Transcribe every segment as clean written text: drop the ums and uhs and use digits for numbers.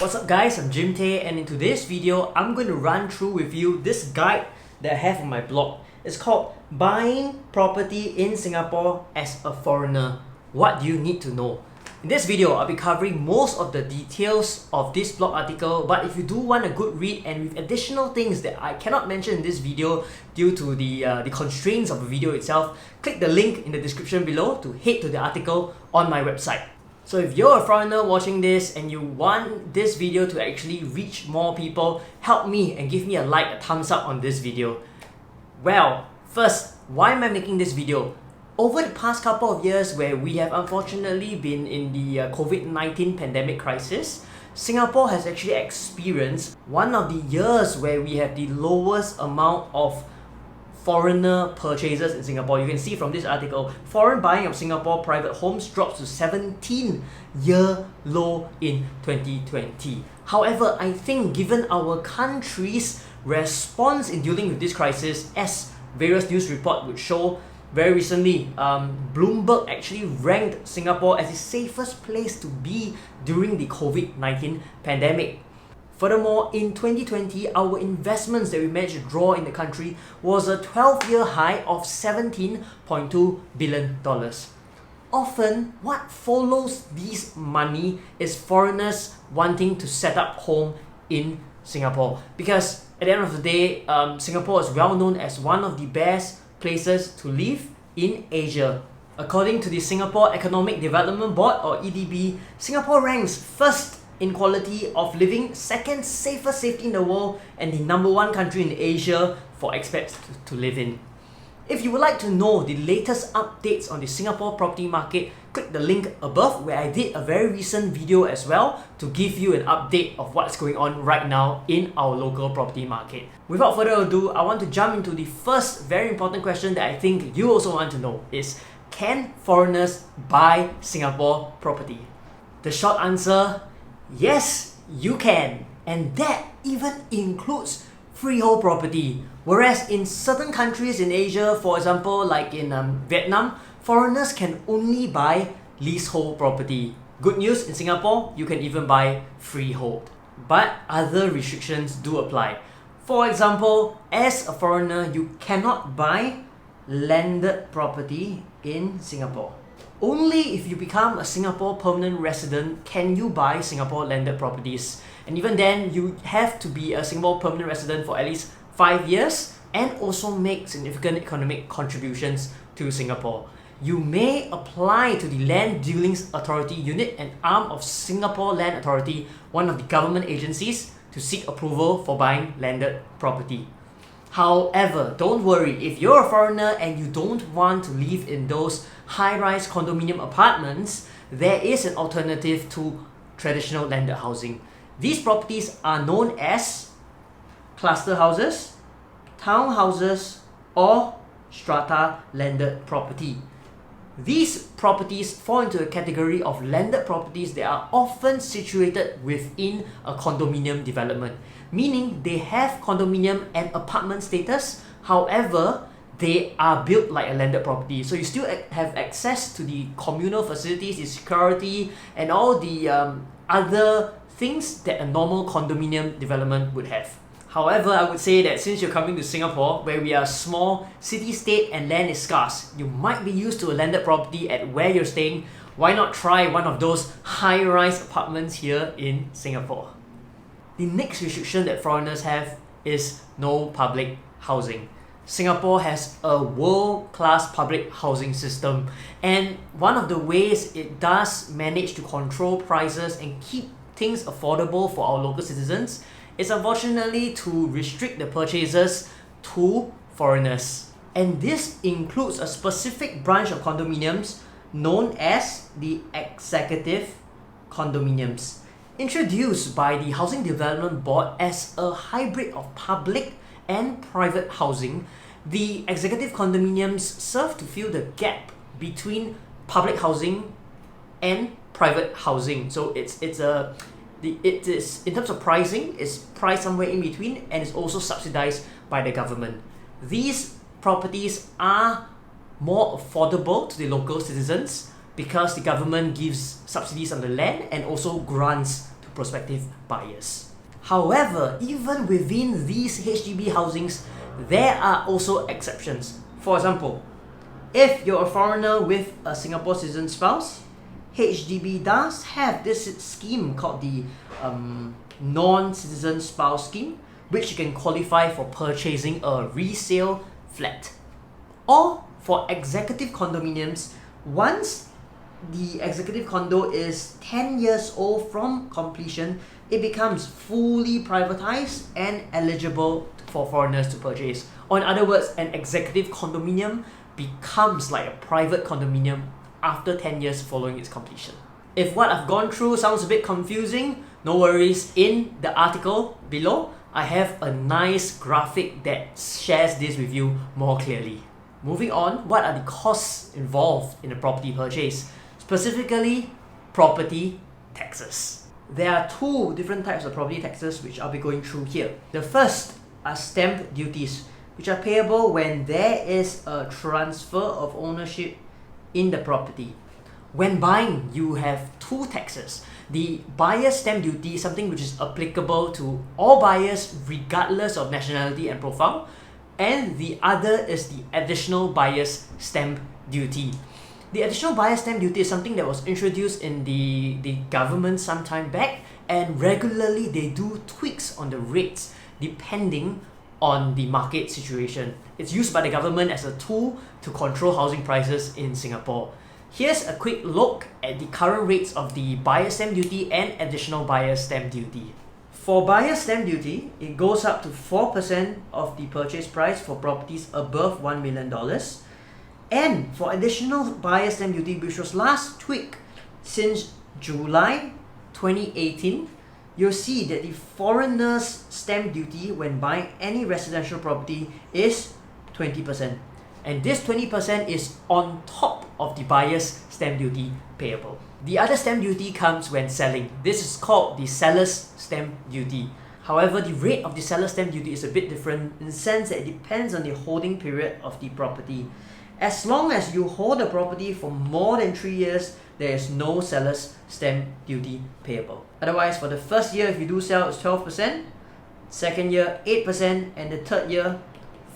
What's up guys, I'm Jim Tay, and in today's video, I'm going to run through with you this guide that I have on my blog. It's called Buying Property in Singapore as a Foreigner. What do you need to know? In this video, I'll be covering most of the details of this blog article, but if you do want a good read and with additional things that I cannot mention in this video due to the constraints of the video itself, click the link in the description below to head to the article on my website. So if you're a foreigner watching this and you want this video to actually reach more people, help me and give me a like, a thumbs up on this video. Well, first, why am I making this video? Over the past couple of years where we have unfortunately been in the COVID-19 pandemic crisis, Singapore has actually experienced one of the years where we have the lowest amount of foreigner purchases in Singapore. You can see from this article, foreign buying of Singapore private homes drops to 17-year low in 2020. However, I think given our country's response in dealing with this crisis, as various news reports would show, very recently, Bloomberg actually ranked Singapore as the safest place to be during the COVID-19 pandemic. Furthermore, in 2020, our investments that we managed to draw in the country was a 12-year high of $17.2 billion. Often, what follows this money is foreigners wanting to set up home in Singapore. Because at the end of the day, Singapore is well known as one of the best places to live in Asia. According to the Singapore Economic Development Board, or EDB, Singapore ranks first in quality of living, second safest safety in the world, and the #1 country in Asia for expats to live in. If you would like to know the latest updates on the Singapore property market, click the link above where I did a very recent video as well to give you an update of what's going on right now in our local property market. Without further ado, I want to jump into the first very important question that I think you also want to know is, can foreigners buy Singapore property? The short answer, yes, you can, and that even includes freehold property. Whereas in certain countries in Asia, for example, like in Vietnam, foreigners can only buy leasehold property. Good news, in Singapore, you can even buy freehold. But other restrictions do apply. For example, as a foreigner, you cannot buy landed property in Singapore. Only if you become a Singapore permanent resident can you buy Singapore landed properties. And even then, you have to be a Singapore permanent resident for at least 5 years and also make significant economic contributions to Singapore. You may apply to the Land Dealings Authority Unit, an arm of Singapore Land Authority, one of the government agencies, to seek approval for buying landed property. However, don't worry, if you're a foreigner and you don't want to live in those high-rise condominium apartments, there is an alternative to traditional landed housing. These properties are known as cluster houses, townhouses, or strata landed property. These properties fall into a category of landed properties that are often situated within a condominium development, meaning they have condominium and apartment status. However, they are built like a landed property, so you still have access to the communal facilities, the security, and all the other things that a normal condominium development would have. However, I would say that since you're coming to Singapore, where we are small, city-state and land is scarce, you might be used to a landed property at where you're staying. Why not try one of those high-rise apartments here in Singapore? The next restriction that foreigners have is no public housing. Singapore has a world-class public housing system, and one of the ways it does manage to control prices and keep things affordable for our local citizens is unfortunately to restrict the purchases to foreigners. And this includes a specific branch of condominiums known as the executive condominiums. Introduced by the Housing Development Board as a hybrid of public and private housing, the executive condominiums serve to fill the gap between public housing and private housing. So it is, in terms of pricing, it's priced somewhere in between, and it's also subsidized by the government. These properties are more affordable to the local citizens because the government gives subsidies on the land and also grants to prospective buyers. However, even within these HDB housings, there are also exceptions. For example, if you're a foreigner with a Singapore citizen spouse, HDB does have this scheme called the non-citizen spouse scheme, which you can qualify for purchasing a resale flat. Or for executive condominiums, once the executive condo is 10 years old from completion, it becomes fully privatized and eligible for foreigners to purchase. Or in other words, an executive condominium becomes like a private condominium after 10 years following its completion. If what I've gone through sounds a bit confusing, no worries. In the article below, I have a nice graphic that shares this with you more clearly. Moving on, what are the costs involved in a property purchase? Specifically, property taxes. There are two different types of property taxes which I'll be going through here. The first are stamp duties, which are payable when there is a transfer of ownership in the property. When buying, you have two taxes. The buyer's stamp duty is something which is applicable to all buyers regardless of nationality and profile, and the other is the additional buyer's stamp duty. The additional buyer's stamp duty is something that was introduced in the government some time back, and regularly they do tweaks on the rates depending on the market situation. It's used by the government as a tool to control housing prices in Singapore. Here's a quick look at the current rates of the buyer's stamp duty and additional buyer's stamp duty. For buyer's stamp duty, it goes up to 4% of the purchase price for properties above $1 million. And for additional buyer's stamp duty, which was last tweaked since July 2018, you'll see that the foreigner's stamp duty when buying any residential property is 20%. And this 20% is on top of the buyer's stamp duty payable. The other stamp duty comes when selling. This is called the seller's stamp duty. However, the rate of the seller's stamp duty is a bit different in the sense that it depends on the holding period of the property. As long as you hold the property for more than 3 years, there is no seller's stamp duty payable. Otherwise, for the first year, if you do sell, it's 12%, second year, 8%, and the third year,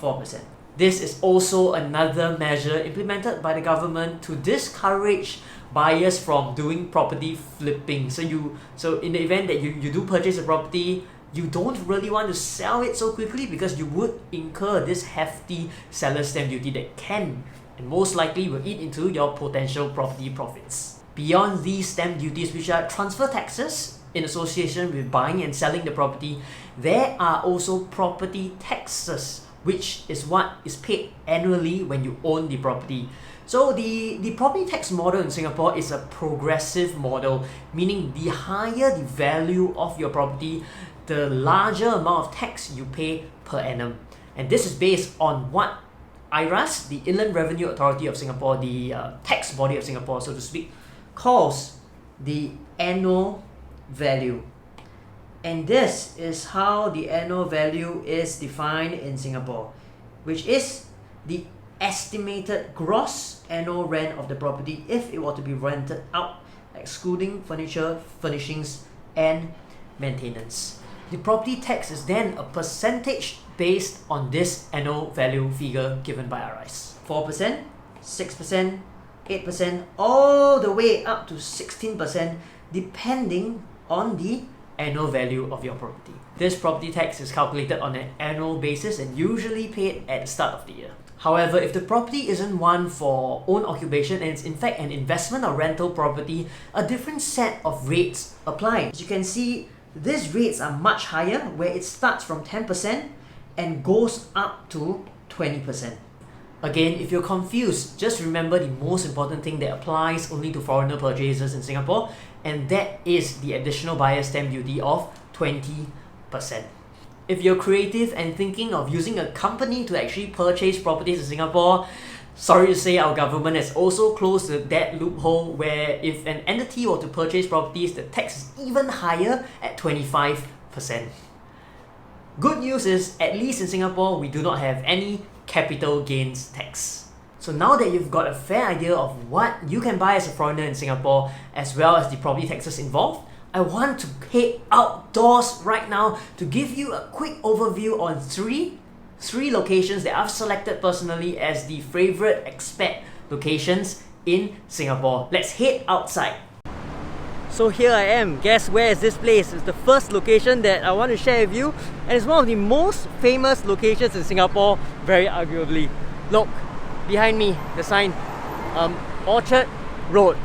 4%. This is also another measure implemented by the government to discourage buyers from doing property flipping. So in the event that you do purchase a property, you don't really want to sell it so quickly because you would incur this hefty seller's stamp duty that can and most likely will eat into your potential property profits. Beyond these stamp duties, which are transfer taxes in association with buying and selling the property, there are also property taxes, which is what is paid annually when you own the property. So the property tax model in Singapore is a progressive model, meaning the higher the value of your property, the larger amount of tax you pay per annum. And this is based on what IRAS, the Inland Revenue Authority of Singapore, the tax body of Singapore, so to speak, calls the annual value. And this is how the annual value is defined in Singapore, which is the estimated gross annual rent of the property if it were to be rented out, excluding furniture, furnishings, and maintenance. The property tax is then a percentage based on this annual value figure given by RIs. 4%, 6%, 8%, all the way up to 16% depending on the annual value of your property. This property tax is calculated on an annual basis and usually paid at the start of the year. However, if the property isn't one for own occupation and it's in fact an investment or rental property, a different set of rates apply. As you can see, these rates are much higher, where it starts from 10% and goes up to 20%. Again, if you're confused, just remember the most important thing that applies only to foreigner purchasers in Singapore, and that is the additional buyer's stamp duty of 20%. If you're creative and thinking of using a company to actually purchase properties in Singapore, sorry to say our government has also closed that loophole where if an entity were to purchase properties, the tax is even higher at 25%. Good news is, at least in Singapore, we do not have any capital gains tax. So now that you've got a fair idea of what you can buy as a foreigner in Singapore, as well as the property taxes involved, I want to head outdoors right now to give you a quick overview on three locations that I've selected personally as the favorite expat locations in Singapore. Let's head outside. So here I am. Guess where is this place? It's the first location that I want to share with you, and it's one of the most famous locations in Singapore, very arguably. Look, behind me, the sign, Orchard Road.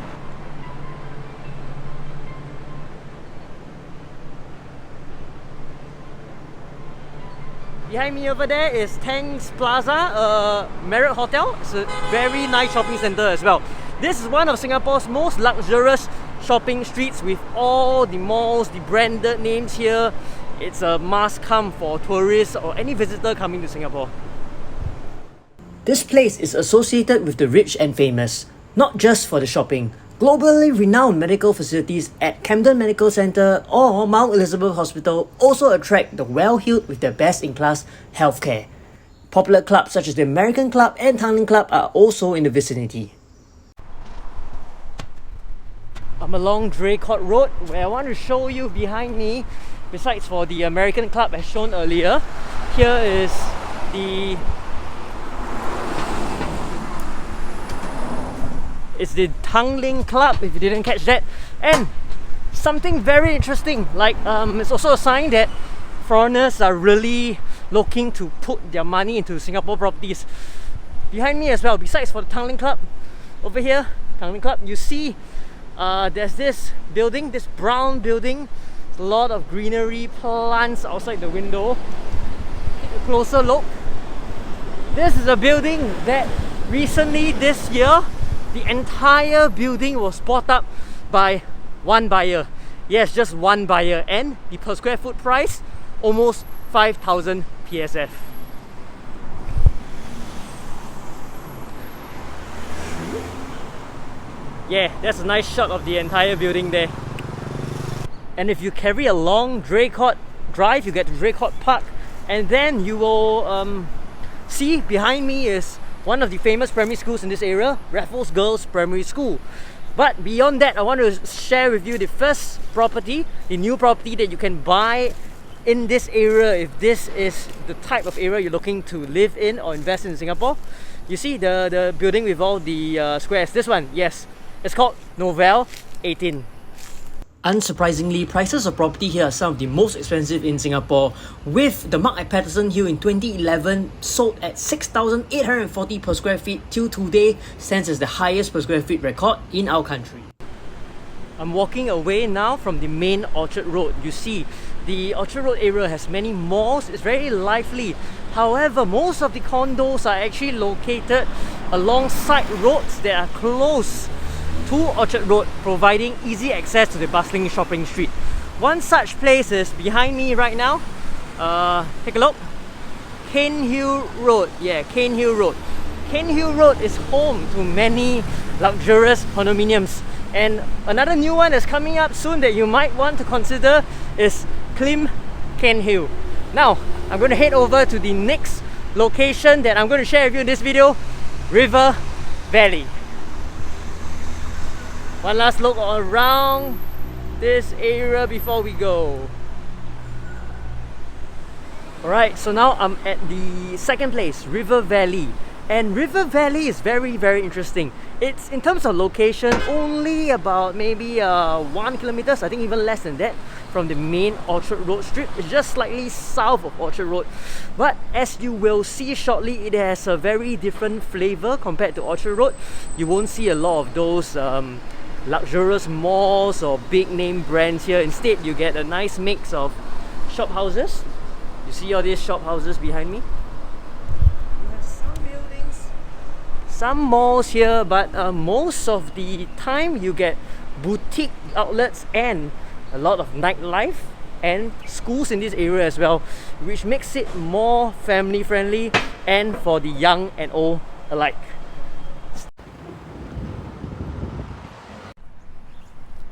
Behind me over there is Tangs Plaza, Marriott Hotel. It's a very nice shopping centre as well. This is one of Singapore's most luxurious shopping streets with all the malls, the branded names here. It's a must come for tourists or any visitor coming to Singapore. This place is associated with the rich and famous, not just for the shopping. Globally renowned medical facilities at Camden Medical Centre or Mount Elizabeth Hospital also attract the well-heeled with their best-in-class healthcare. Popular clubs such as the American Club and Tanglin Club are also in the vicinity. I'm along Draycott Road, where I want to show you behind me, besides for the American Club as shown earlier, here is it's the Tanglin Club, if you didn't catch that. And something very interesting, like it's also a sign that foreigners are really looking to put their money into Singapore properties. Behind me as well, besides for the Tanglin Club, over here, Tanglin Club, you see there's this building, this brown building. A lot of greenery, plants outside the window. Take a closer look. This is a building that recently this year, the entire building was bought up by one buyer. Yes, just one buyer, and the per square foot price almost 5,000 PSF. Yeah, that's a nice shot of the entire building there. And if you carry along Draycott Drive, you get to Draycott Park, and then you will see behind me is one of the famous primary schools in this area, Raffles Girls Primary School. But beyond that, I want to share with you the first property, the new property that you can buy in this area if this is the type of area you're looking to live in or invest in Singapore. You see the building with all the squares, this one, yes, it's called Novell 18. Unsurprisingly, prices of property here are some of the most expensive in Singapore, with the Mark @ Patterson Hill in 2011 sold at 6,840 per square feet till today stands as the highest per square feet record in our country. I'm walking away now from the main Orchard Road. You see, the Orchard Road area has many malls, it's very lively. However, most of the condos are actually located alongside roads that are close to Orchard Road, providing easy access to the bustling shopping street. One such place is behind me right now. Take a look. Cairnhill Road. Yeah, Cairnhill Road. Cairnhill Road is home to many luxurious condominiums. And another new one that's coming up soon that you might want to consider is Clim Cairnhill. Now, I'm going to head over to the next location that I'm going to share with you in this video, River Valley. One last look around this area before we go. Alright, so now I'm at the second place, River Valley. And River Valley is very, very interesting. It's, in terms of location, only about maybe 1 kilometers, I think even less than that, from the main Orchard Road strip. It's just slightly south of Orchard Road. But as you will see shortly, it has a very different flavour compared to Orchard Road. You won't see a lot of those luxurious malls or big name brands here. Instead, you get a nice mix of shop houses. You see all these shop houses behind me? You have some buildings, some malls here, but most of the time you get boutique outlets and a lot of nightlife and schools in this area as well, which makes it more family friendly and for the young and old alike.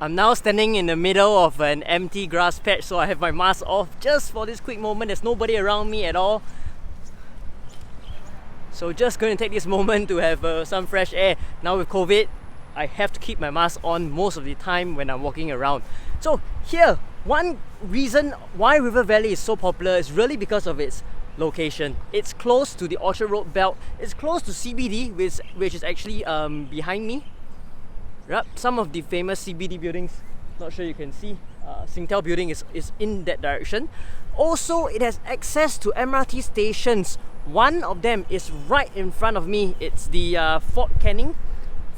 I'm now standing in the middle of an empty grass patch, so I have my mask off just for this quick moment. There's nobody around me at all. So just going to take this moment to have some fresh air. Now with COVID, I have to keep my mask on most of the time when I'm walking around. So here, one reason why River Valley is so popular is really because of its location. It's close to the Orchard Road belt. It's close to CBD, which is actually behind me. Yep, some of the famous CBD buildings, not sure you can see. Singtel building is in that direction. Also, it has access to MRT stations. One of them is right in front of me. It's the Fort Canning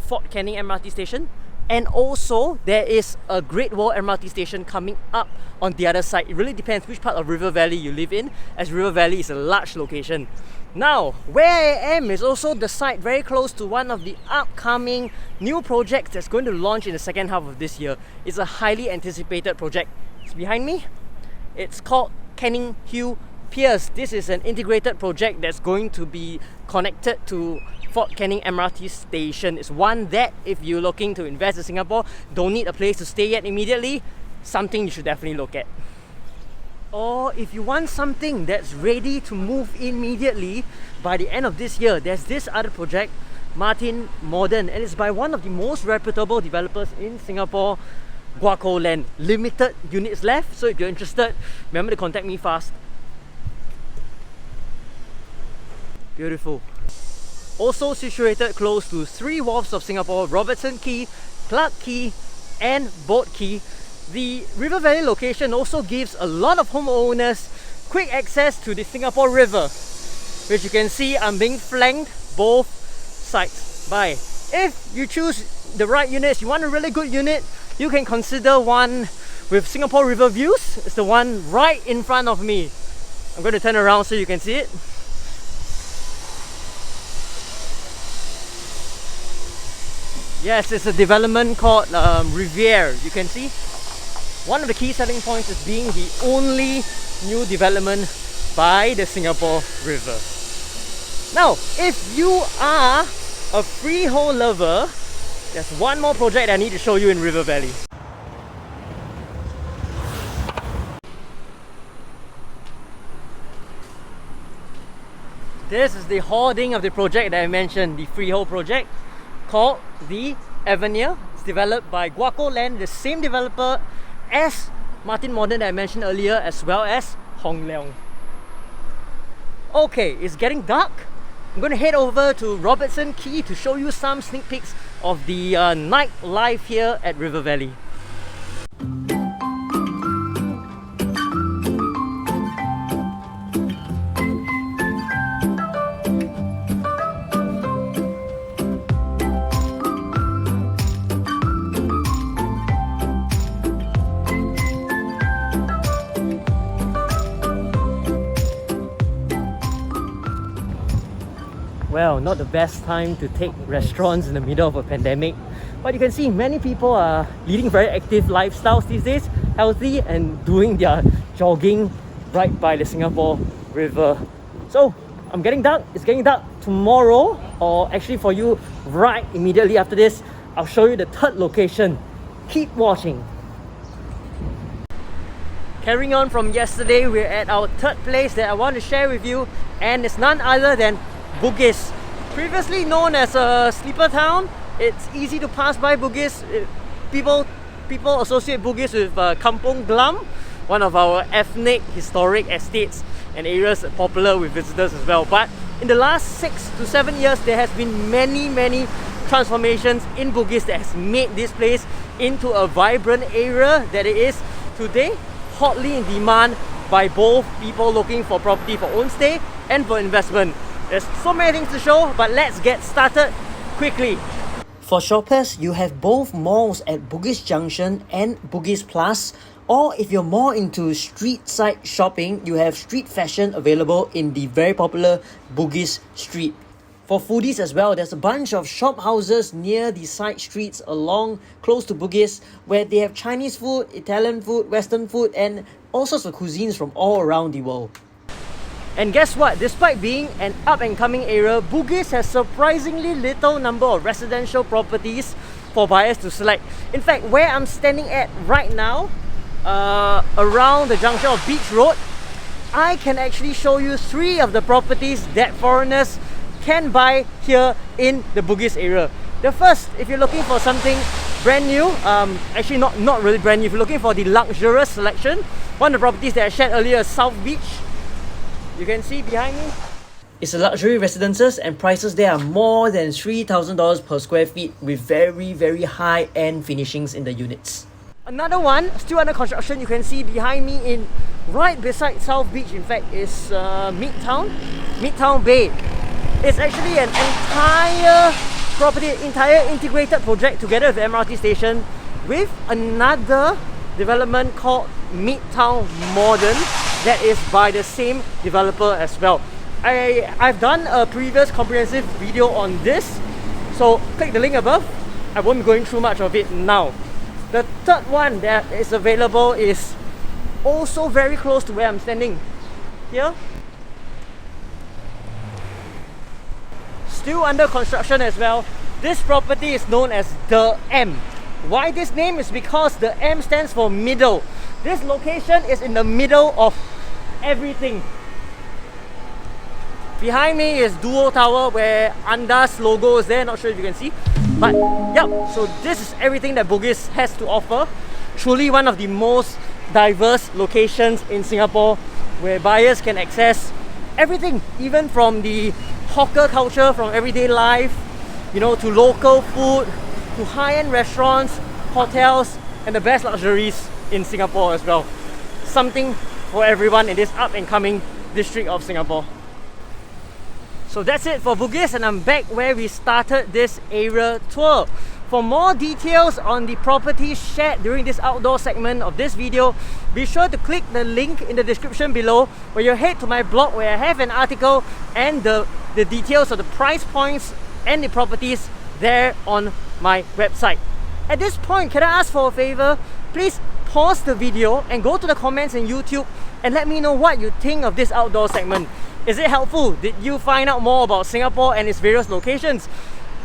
MRT station. And also, there is a Great Wall MRT station coming up on the other side. It really depends which part of River Valley you live in, as River Valley is a large location. Now, where I am is also the site very close to one of the upcoming new projects that's going to launch in the second half of this year. It's a highly anticipated project. It's behind me. It's called Canning Hill Piers. This is an integrated project that's going to be connected to Fort Canning MRT station. It's one that, if you're looking to invest in Singapore, don't need a place to stay yet immediately, something you should definitely look at. Or if you want something that's ready to move immediately by the end of this year, there's this other project, Martin Modern, and it's by one of the most reputable developers in Singapore, Guaco Land. Limited units left, so if you're interested, remember to contact me fast. Beautiful. Also situated close to three wharfs of Singapore, Robertson Quay, Clarke Quay and Boat Quay, the River Valley location also gives a lot of homeowners quick access to the Singapore River, which you can see I'm being flanked both sides by. If you choose the right units, you want a really good unit, you can consider one with Singapore River views. It's the one right in front of me. I'm going to turn around so you can see it. Yes, it's a development called Riviere. You can see one of the key selling points is being the only new development by the Singapore River. Now, if you are a freehold lover, there's one more project I need to show you in River Valley. This is the hoarding of the project that I mentioned, the freehold project, called the Avenir. It's developed by Guaco Land, the same developer as Martin Modern that I mentioned earlier, as well as Hong Leong. Okay, it's getting dark. I'm going to head over to Robertson Quay to show you some sneak peeks of the nightlife here at River Valley. Well, not the best time to take restaurants in the middle of a pandemic, but you can see many people are leading very active lifestyles these days, healthy and doing their jogging right by the Singapore River. So I'm getting dark, it's getting dark tomorrow, or actually for you right immediately after this, I'll show you the third location. Keep watching. Carrying on from yesterday, we're at our third place that I want to share with you, and it's none other than Bugis. Previously known as a sleeper town, it's easy to pass by Bugis. People associate Bugis with Kampong Glam, one of our ethnic historic estates and areas popular with visitors as well. But in the last 6 to 7 years, there has been many transformations in Bugis that has made this place into a vibrant area that it is today, hotly in demand by both people looking for property for own stay and for investment. There's so many things to show, but let's get started quickly. For shoppers, you have both malls at Bugis Junction and Bugis Plus, or if you're more into street side shopping, you have street fashion available in the very popular Bugis Street. For foodies as well, there's a bunch of shop houses near the side streets along close to Bugis where they have Chinese food, Italian food, Western food and all sorts of cuisines from all around the world. And guess what? Despite being an up-and-coming area, Bugis has surprisingly little number of residential properties for buyers to select. In fact, where I'm standing at right now, around the junction of Beach Road, I can actually show you 3 of the properties that foreigners can buy here in the Bugis area. The first, if you're looking for something brand new. Actually not really brand new. If you're looking for the luxurious selection, one of the properties that I shared earlier is South Beach. You can see behind me. It's a luxury residences and prices there are more than $3,000 per square feet with very high-end finishings in the units. Another one, still under construction, you can see behind me in right beside South Beach, in fact, is Midtown Bay. It's actually an entire property, entire integrated project together with the MRT station with another development called Midtown Modern that is by the same developer as well. I've done a previous comprehensive video on this, so click the link above. I won't be going through much of it now. The third one that is available is also very close to where I'm standing here. Still under construction as well. This property is known as The M. Why this name is because the M stands for middle. This location is in the middle of everything. Behind me is Duo Tower where Anda's logo is there, not sure if you can see. But yep, so this is everything that Bugis has to offer. Truly one of the most diverse locations in Singapore where buyers can access everything, even from the hawker culture, from everyday life, you know, to local food, to high-end restaurants, hotels, and the best luxuries in Singapore as well. Something for everyone in this up-and-coming district of Singapore. So that's it for Bugis, and I'm back where we started this area tour. For more details on the properties shared during this outdoor segment of this video, be sure to click the link in the description below where you head to my blog where I have an article and the details of the price points and the properties there on my website. At this point, can I ask for a favor? Please pause the video and go to the comments in YouTube and let me know what you think of this outdoor segment. Is it helpful? Did you find out more about Singapore and its various locations?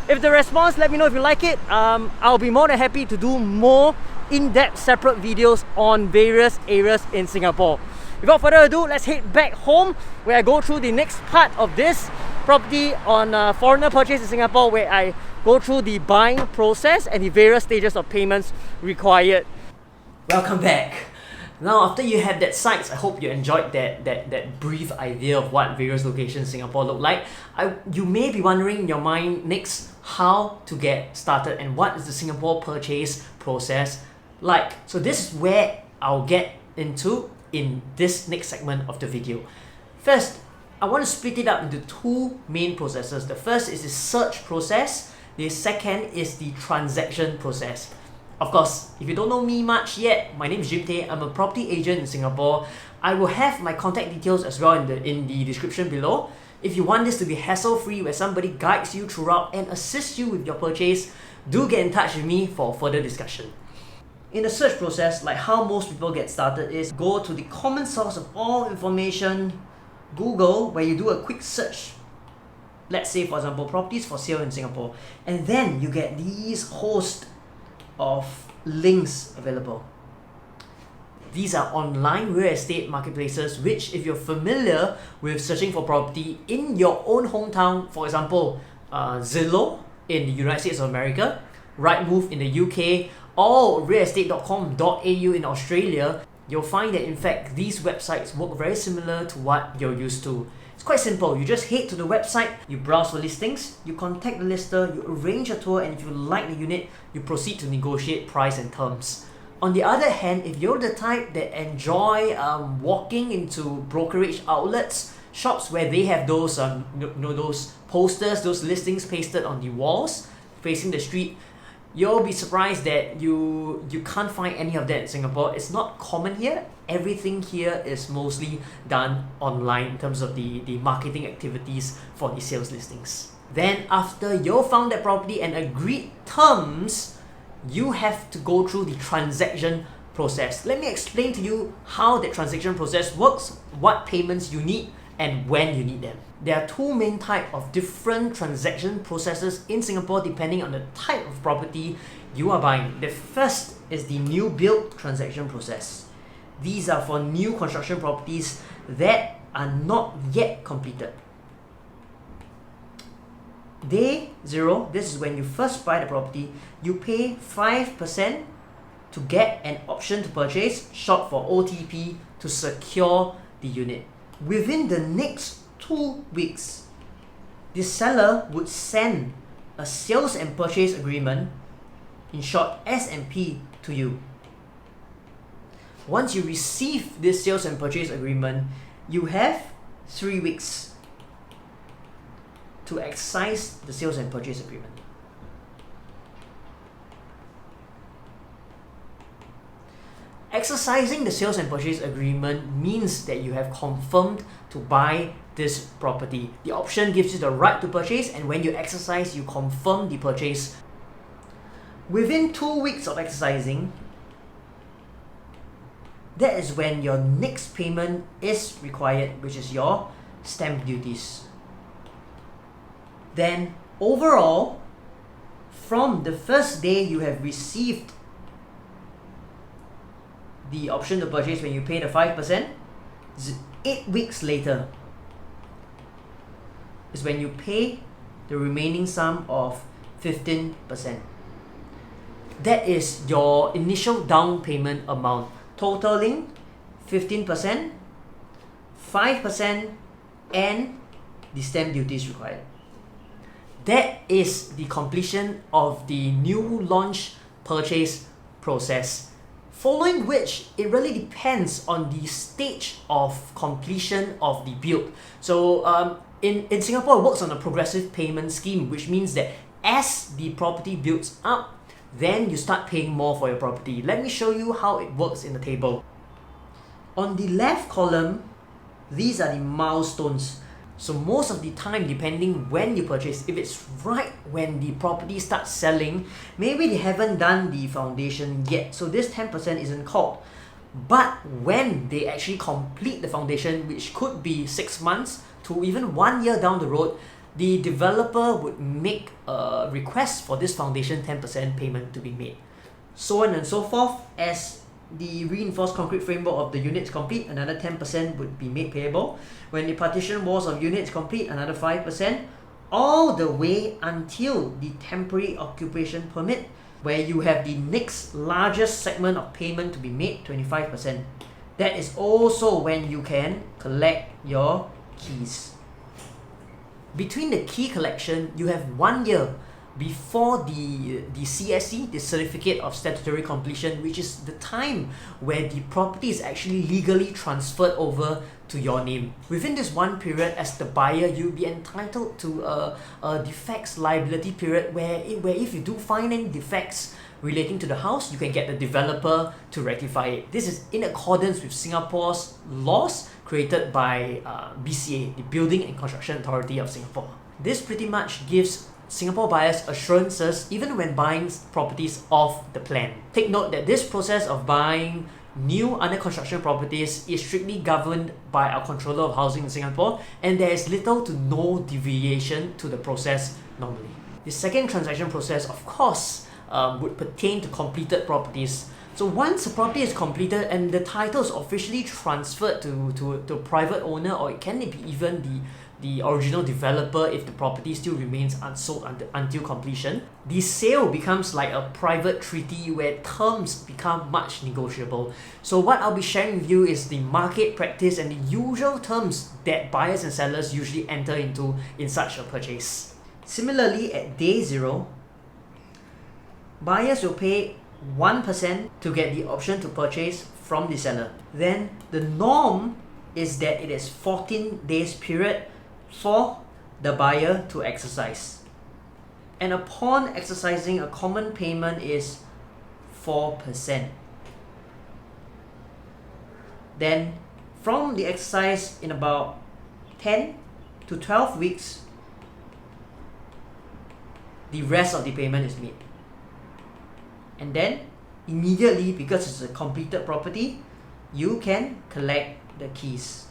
If the response, let me know if you like it. I'll be more than happy to do more in-depth separate videos on various areas in Singapore. Without further ado, let's head back home where I go through the next part of this property on foreigner purchase in Singapore, where I go through the buying process and the various stages of payments required. Welcome back. Now, after you have that sights, I hope you enjoyed that brief idea of what various locations in Singapore look like. You may be wondering in your mind next how to get started and what is the Singapore purchase process like. So this is where I'll get into in this next segment of the video. First, I want to split it up into two main processes. The first is the search process. The second is the transaction process. Of course, if you don't know me much yet, my name is Jim Tay. I'm a property agent in Singapore. I will have my contact details as well in the description below. If you want this to be hassle-free, where somebody guides you throughout and assists you with your purchase, do get in touch with me for further discussion. In the search process, like how most people get started is go to the common source of all information, Google, where you do a quick search. Let's say, for example, properties for sale in Singapore. And then you get these host of links available. These are online real estate marketplaces which, if you're familiar with searching for property in your own hometown, for example, Zillow in the United States of America, Rightmove in the UK, or realestate.com.au in Australia, you'll find that in fact these websites work very similar to what you're used to. It's quite simple. You just head to the website, you browse for listings, you contact the lister, you arrange a tour, and if you like the unit, you proceed to negotiate price and terms. On the other hand, if you're the type that enjoy walking into brokerage outlets, shops where they have those those posters, those listings pasted on the walls facing the street, you'll be surprised that you can't find any of that in Singapore. It's not common here. Everything here is mostly done online in terms of the marketing activities for the sales listings. Then after you've found that property and agreed terms, you have to go through the transaction process. Let me explain to you how the transaction process works, what payments you need, and when you need them. There are two main types of different transaction processes in Singapore depending on the type of property you are buying. The first is the new build transaction process. These are for new construction properties that are not yet completed. Day 0, this is when you first buy the property, you pay 5% to get an option to purchase, short for OTP, to secure the unit. Within the next 2 weeks, the seller would send a sales and purchase agreement, in short SMP, to you. Once you receive this sales and purchase agreement, you have 3 weeks to exercise the sales and purchase agreement. Exercising the sales and purchase agreement means that you have confirmed to buy this property. The option gives you the right to purchase, and when you exercise, you confirm the purchase. Within 2 weeks of exercising, that is when your next payment is required, which is your stamp duties. Then overall, from the first day you have received the option to purchase when you pay the 5%, 8 weeks later is when you pay the remaining sum of 15%. That is your initial down payment amount, totaling 15%, 5%, and the stamp duties required. That is the completion of the new launch purchase process, following which it really depends on the stage of completion of the build. So in Singapore, it works on a progressive payment scheme, which means that as the property builds up, then you start paying more for your property. Let me show you how it works in the table. On the left column, these are the milestones. So most of the time, depending when you purchase, if it's right when the property starts selling, maybe they haven't done the foundation yet, so this 10% isn't called. But when they actually complete the foundation, which could be 6 months to even 1 year down the road, the developer would make a request for this foundation 10% payment to be made. So on and so forth. As the reinforced concrete framework of the units complete, another 10% would be made payable. When the partition walls of units complete, another 5%, all the way until the temporary occupation permit, where you have the next largest segment of payment to be made, 25%. That is also when you can collect your keys. Between the key collection, you have 1 year before the CSC, the Certificate of Statutory Completion, which is the time where the property is actually legally transferred over to your name. Within this 1 period, as the buyer, you'll be entitled to a defects liability period where if you do find any defects relating to the house, you can get the developer to rectify it. This is in accordance with Singapore's laws created by BCA, the Building and Construction Authority of Singapore. This pretty much gives Singapore buyers assurances even when buying properties off the plan. Take note that this process of buying new under construction properties is strictly governed by our Controller of Housing in Singapore, and there is little to no deviation to the process normally. The second transaction process, of course, would pertain to completed properties. So once a property is completed and the title is officially transferred to a private owner, or it can be even the original developer if the property still remains unsold until completion, the sale becomes like a private treaty where terms become much negotiable. So what I'll be sharing with you is the market practice and the usual terms that buyers and sellers usually enter into in such a purchase. Similarly, at day 0, buyers will pay 1% to get the option to purchase from the seller. Then the norm is that it is 14 days period for the buyer to exercise. And upon exercising, a common payment is 4%. Then from the exercise, in about 10 to 12 weeks, the rest of the payment is made. And then immediately, because it's a completed property, you can collect the keys.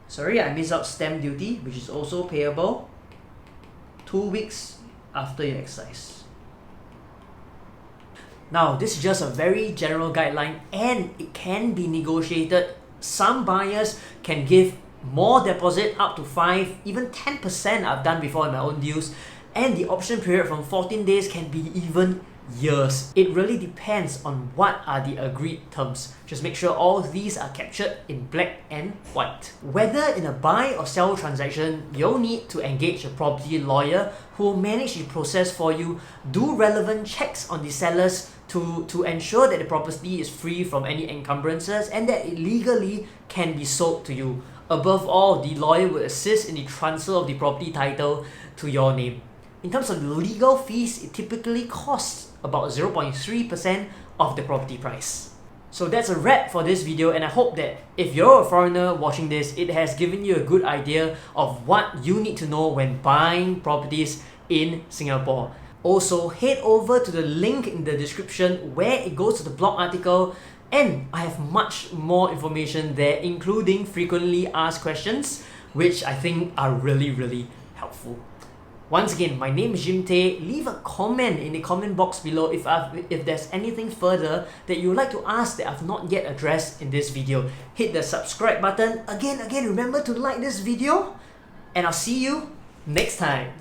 Sorry, I missed out stamp duty, which is also payable 2 weeks after you exercise. Now, this is just a very general guideline and it can be negotiated. Some buyers can give more deposit up to 5, even 10% I've done before in my own deals, and the option period from 14 days can be even years. It really depends on what are the agreed terms. Just make sure all these are captured in black and white. Whether in a buy or sell transaction, you'll need to engage a property lawyer who will manage the process for you, do relevant checks on the sellers to ensure that the property is free from any encumbrances and that it legally can be sold to you. Above all, the lawyer will assist in the transfer of the property title to your name. In terms of the legal fees, it typically costs about 0.3% of the property price. So that's a wrap for this video, and I hope that if you're a foreigner watching this, it has given you a good idea of what you need to know when buying properties in Singapore. Also, head over to the link in the description where it goes to the blog article, and I have much more information there, including frequently asked questions, which I think are really helpful. Once again, my name is Jim Tay. Leave a comment in the comment box below if there's anything further that you would like to ask that I've not yet addressed in this video. Hit the subscribe button. Again, remember to like this video, and I'll see you next time.